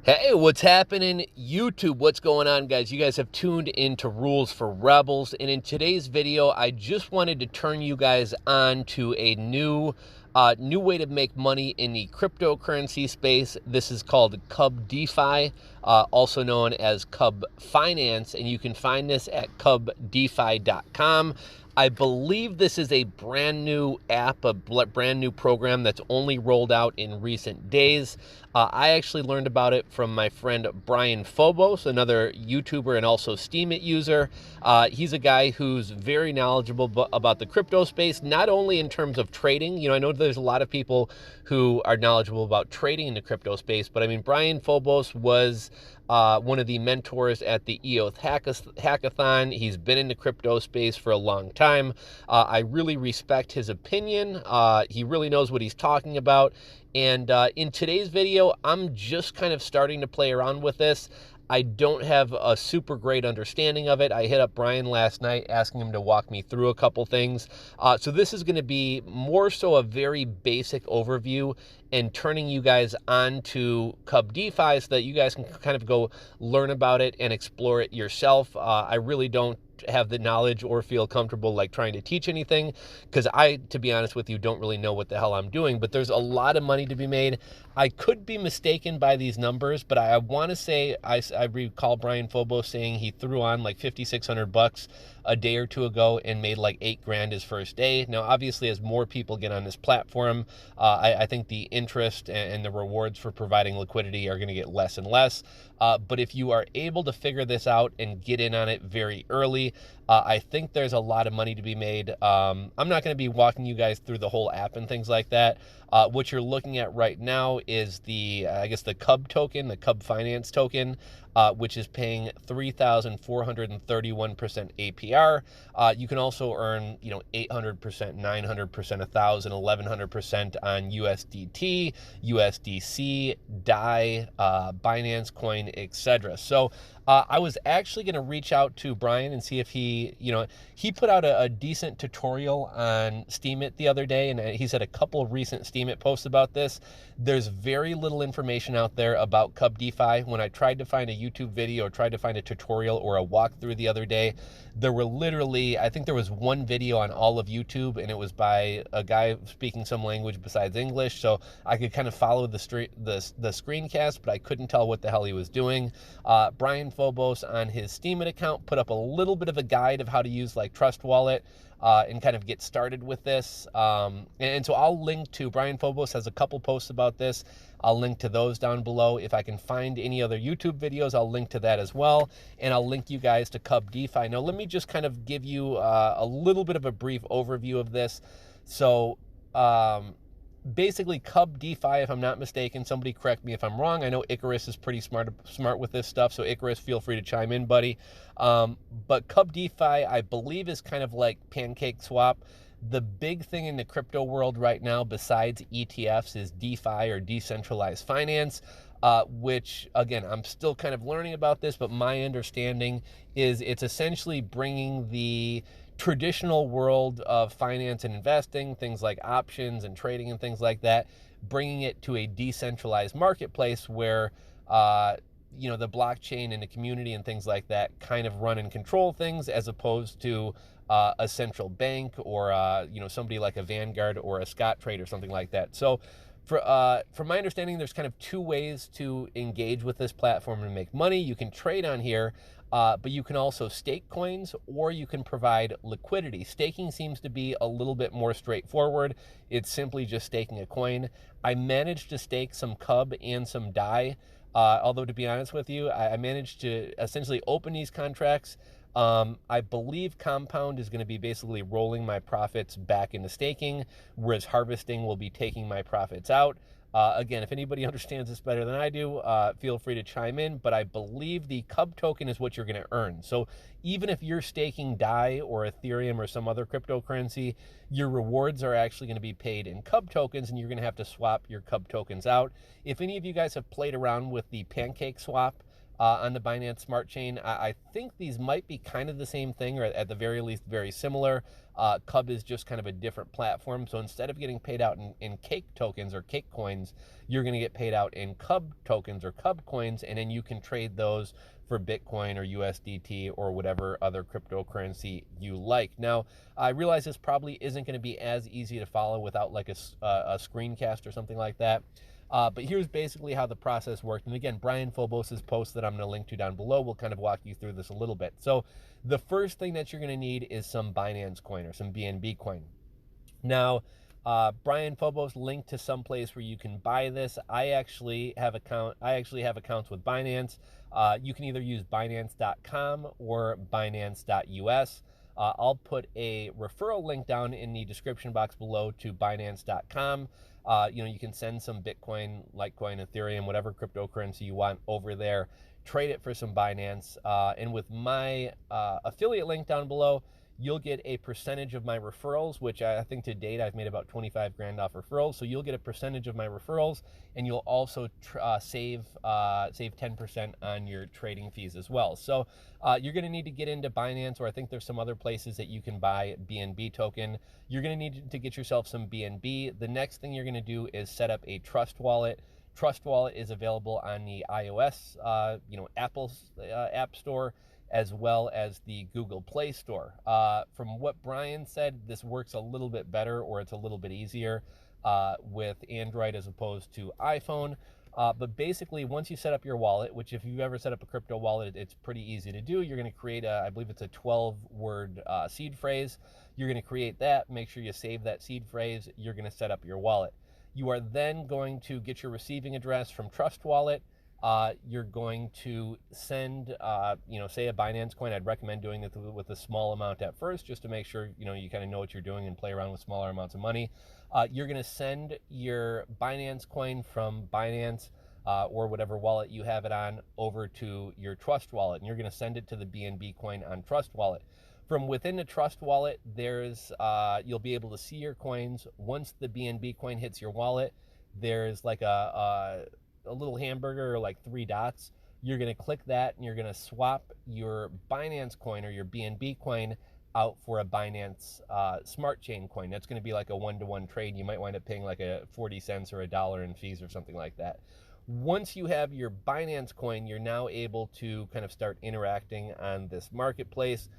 Hey, what's happening, YouTube? What's going on, guys? You guys have tuned into Rules for Rebels, and in today's video, I just wanted to turn you guys on to a new way to make money in the cryptocurrency space. This is called CubDefi, also known as Cub Finance, and you can find this at CubDefi.com. I believe this is a brand new app, a brand new program that's only rolled out in recent days. I actually learned about it from my friend Brian Phobos, another YouTuber and also Steemit user. He's a guy who's very knowledgeable about the crypto space, not only in terms of trading. You know, I know there's a lot of people who are knowledgeable about trading in the crypto space, but I mean, Brian Phobos was one of the mentors at the EOS Hackathon. He's been in the crypto space for a long time. I really respect his opinion. He really knows what he's talking about. And in today's video, I'm just kind of starting to play around with this. I don't have a super great understanding of it. I hit up Brian last night asking him to walk me through a couple things. So this is going to be more so a very basic overview and turning you guys on to CubDefi so that you guys can kind of go learn about it and explore it yourself. I really don't have the knowledge or feel comfortable like trying to teach anything, because to be honest with you, don't really know what the hell I'm doing, but there's a lot of money to be made. I could be mistaken by these numbers, but I want to say, I recall Brian Phobos saying he threw on like $5,600 a day or two ago and made like $8 grand his first day. Now, obviously, as more people get on this platform, I think the interest and the rewards for providing liquidity are going to get less and less. But if you are able to figure this out and get in on it very early, I think there's a lot of money to be made. I'm not going to be walking you guys through the whole app and things like that. What you're looking at right now is the Cub token, the Cub Finance token, which is paying 3,431% APR. You can also earn, 800%, 900%, 1,000%, 1,100% on USDT, USDC, DAI, Binance Coin, etc. So I was actually going to reach out to Brian and see if he put out a decent tutorial on Steemit the other day, and he's had a couple of recent Steemit posts about this. There's very little information out there about CubDefi. When I tried to find a YouTube video or tried to find a tutorial or a walkthrough the other day, there were literally, I think there was one video on all of YouTube, and it was by a guy speaking some language besides English, so I could kind of follow the screencast, but I couldn't tell what the hell he was doing. Brian Phobos on his Steemit account put up a little bit of a guide of how to use like Trust Wallet and kind of get started with this. And so I'll link to, Brian Phobos has a couple posts about this. I'll link to those down below. If I can find any other YouTube videos, I'll link to that as well. And I'll link you guys to CubDefi. Now, let me just kind of give you a little bit of a brief overview of this. So, basically, CubDefi, if I'm not mistaken, somebody correct me if I'm wrong. I know Icarus is pretty smart with this stuff, so Icarus, feel free to chime in, buddy. But CubDefi, I believe, is kind of like PancakeSwap. The big thing in the crypto world right now, besides ETFs, is DeFi, or decentralized finance, which, again, I'm still kind of learning about this, but my understanding is it's essentially bringing the traditional world of finance and investing, things like options and trading and things like that, bringing it to a decentralized marketplace where, the blockchain and the community and things like that kind of run and control things, as opposed to a central bank or, somebody like a Vanguard or a Scottrade or something like that. So from my understanding, there's kind of two ways to engage with this platform and make money. You can trade on here, but you can also stake coins, or you can provide liquidity. Staking seems to be a little bit more straightforward. It's simply just staking a coin. I managed to stake some Cub and some DAI, although to be honest with you, I managed to essentially open these contracts. I believe Compound is going to be basically rolling my profits back into staking, whereas harvesting will be taking my profits out. Again, if anybody understands this better than I do, feel free to chime in, but I believe the Cub token is what you're going to earn. So even if you're staking DAI or Ethereum or some other cryptocurrency, your rewards are actually going to be paid in Cub tokens, and you're going to have to swap your Cub tokens out. If any of you guys have played around with the PancakeSwap on the Binance Smart Chain, I think these might be kind of the same thing, or at the very least very similar. Cub is just kind of a different platform. So instead of getting paid out in cake tokens or cake coins, you're going to get paid out in Cub tokens or Cub coins, and then you can trade those for Bitcoin or USDT or whatever other cryptocurrency you like. Now, I realize this probably isn't going to be as easy to follow without like a screencast or something like that. But here's basically how the process worked. And again, Brian Phobos' post that I'm going to link to down below will kind of walk you through this a little bit. So the first thing that you're going to need is some Binance coin or some BNB coin. Now, Brian Phobos linked to some place where you can buy this. I actually have accounts with Binance. You can either use Binance.com or Binance.us. I'll put a referral link down in the description box below to Binance.com. You can send some Bitcoin, Litecoin, Ethereum, whatever cryptocurrency you want over there, trade it for some Binance. And with my affiliate link down below, you'll get a percentage of my referrals, which I think to date I've made about 25 grand off referrals. So you'll get a percentage of my referrals, and you'll also save 10% on your trading fees as well. So you're going to need to get into Binance, or I think there's some other places that you can buy BNB token. You're going to need to get yourself some BNB. The next thing you're going to do is set up a Trust Wallet. Trust Wallet is available on the iOS, Apple's App Store, as well as the Google Play Store. From what Brian said, this works a little bit better, or it's a little bit easier with Android as opposed to iPhone. But basically, once you set up your wallet, which if you've ever set up a crypto wallet, it's pretty easy to do. You're going to create I believe it's a 12-word seed phrase. You're going to create that. Make sure you save that seed phrase. You're going to set up your wallet. You are then going to get your receiving address from Trust Wallet. You're going to send, say a Binance coin. I'd recommend doing it with a small amount at first, just to make sure, you kind of know what you're doing and play around with smaller amounts of money. You're going to send your Binance coin from Binance or whatever wallet you have it on over to your Trust Wallet, and you're going to send it to the BNB coin on Trust Wallet. From within the Trust Wallet, you'll be able to see your coins. Once the BNB coin hits your wallet, there's like a little hamburger, or like 3 dots. You're going to click that, and you're going to swap your Binance coin or your BNB coin out for a Binance Smart Chain coin. That's going to be like a 1-to-1 trade. You might wind up paying like a 40 cents or $1 in fees or something like that. Once you have your Binance coin, you're now able to kind of start interacting on this marketplace.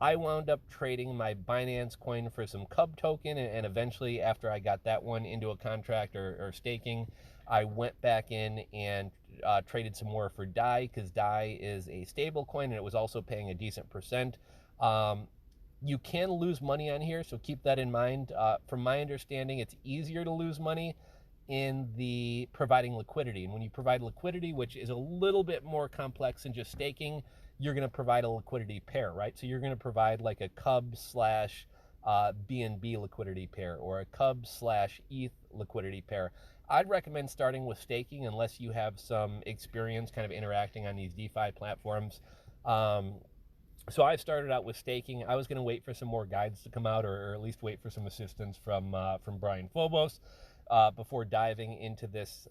I wound up trading my Binance coin for some Cub token, and eventually, after I got that one into a contract or staking, I went back in and traded some more for DAI, because DAI is a stable coin, and it was also paying a decent percent. You can lose money on here, so keep that in mind. From my understanding, it's easier to lose money in the providing liquidity. And when you provide liquidity, which is a little bit more complex than just staking, you're going to provide a liquidity pair, right? So you're going to provide like a Cub slash BNB liquidity pair, or a Cub slash ETH liquidity pair. I'd recommend starting with staking unless you have some experience kind of interacting on these DeFi platforms. So I started out with staking. I was going to wait for some more guides to come out, or at least wait for some assistance from Brian Phobos before diving into this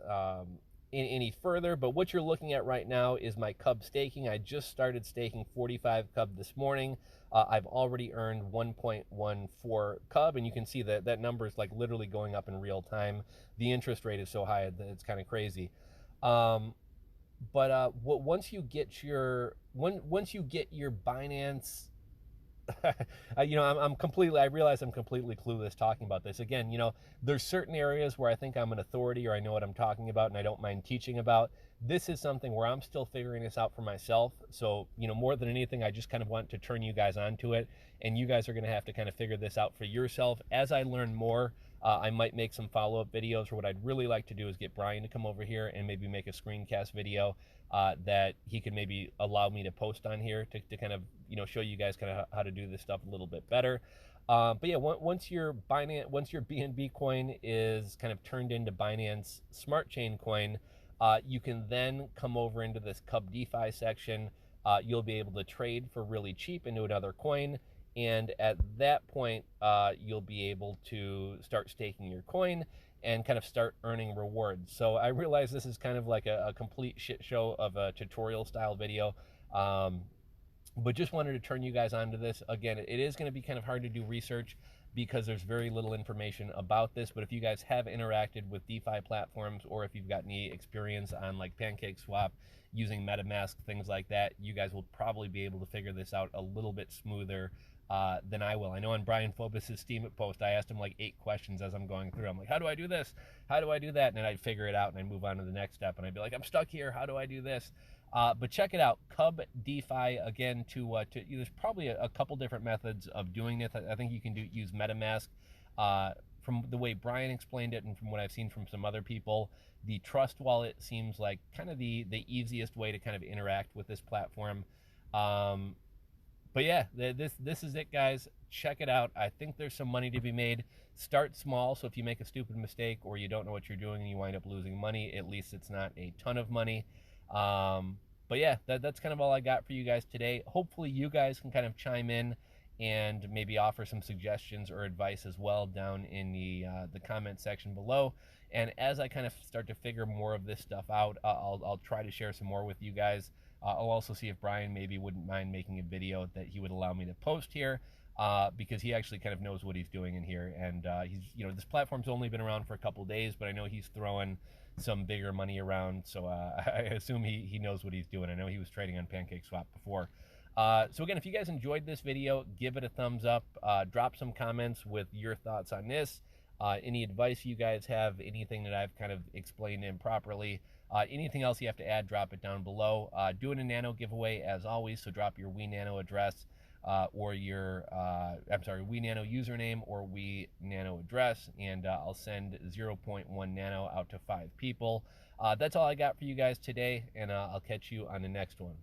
any further. But what you're looking at right now is my Cub staking. I just started staking 45 Cub this morning. I've already earned 1.14 Cub, and you can see that number is like literally going up in real time. The interest rate is so high that it's kind of crazy. But once you get your Binance, I realize I'm completely clueless talking about this. Again, there's certain areas where I think I'm an authority, or I know what I'm talking about, and I don't mind teaching about. This is something where I'm still figuring this out for myself. So, more than anything, I just kind of want to turn you guys onto it, and you guys are going to have to kind of figure this out for yourself. As I learn more, I might make some follow-up videos, or what I'd really like to do is get Brian to come over here and maybe make a screencast video that he could maybe allow me to post on here to kind of, show you guys kind of how to do this stuff a little bit better. But yeah, once your BNB coin is kind of turned into Binance Smart Chain coin, you can then come over into this CubDefi section. You'll be able to trade for really cheap into another coin. And at that point, you'll be able to start staking your coin and kind of start earning rewards. So I realize this is kind of like a complete shit show of a tutorial style video. But just wanted to turn you guys onto this. Again, it is going to be kind of hard to do research because there's very little information about this. But if you guys have interacted with DeFi platforms, or if you've got any experience on like PancakeSwap using MetaMask, things like that, you guys will probably be able to figure this out a little bit smoother than I will. I know on Brian Phobos' Steemit post, I asked him like 8 questions as I'm going through. I'm like, how do I do this? How do I do that? And then I'd figure it out and I'd move on to the next step. And I'd be like, I'm stuck here. How do I do this? But check it out, CubDefi. Again, there's probably a couple different methods of doing this. I think you can use MetaMask. From the way Brian explained it and from what I've seen from some other people, the Trust Wallet seems like kind of the easiest way to kind of interact with this platform. But yeah, this is it, guys. Check it out. I think there's some money to be made. Start small, so if you make a stupid mistake or you don't know what you're doing and you wind up losing money, at least it's not a ton of money. But yeah, that's kind of all I got for you guys today. Hopefully you guys can kind of chime in and maybe offer some suggestions or advice as well down in the comment section below. And as I kind of start to figure more of this stuff out, I'll try to share some more with you guys. I'll also see if Brian maybe wouldn't mind making a video that he would allow me to post here, because he actually kind of knows what he's doing in here. And this platform's only been around for a couple days, but I know he's throwing some bigger money around, so I assume he knows what he's doing. I know he was trading on PancakeSwap before. So again, if you guys enjoyed this video, give it a thumbs up, drop some comments with your thoughts on this, any advice you guys have, anything that I've kind of explained improperly, anything else you have to add, drop it down below. Doing a nano giveaway as always, so drop your WeNano address, or your WeNano username or WeNano address, and I'll send 0.1 nano out to 5 people. That's all I got for you guys today, and I'll catch you on the next one.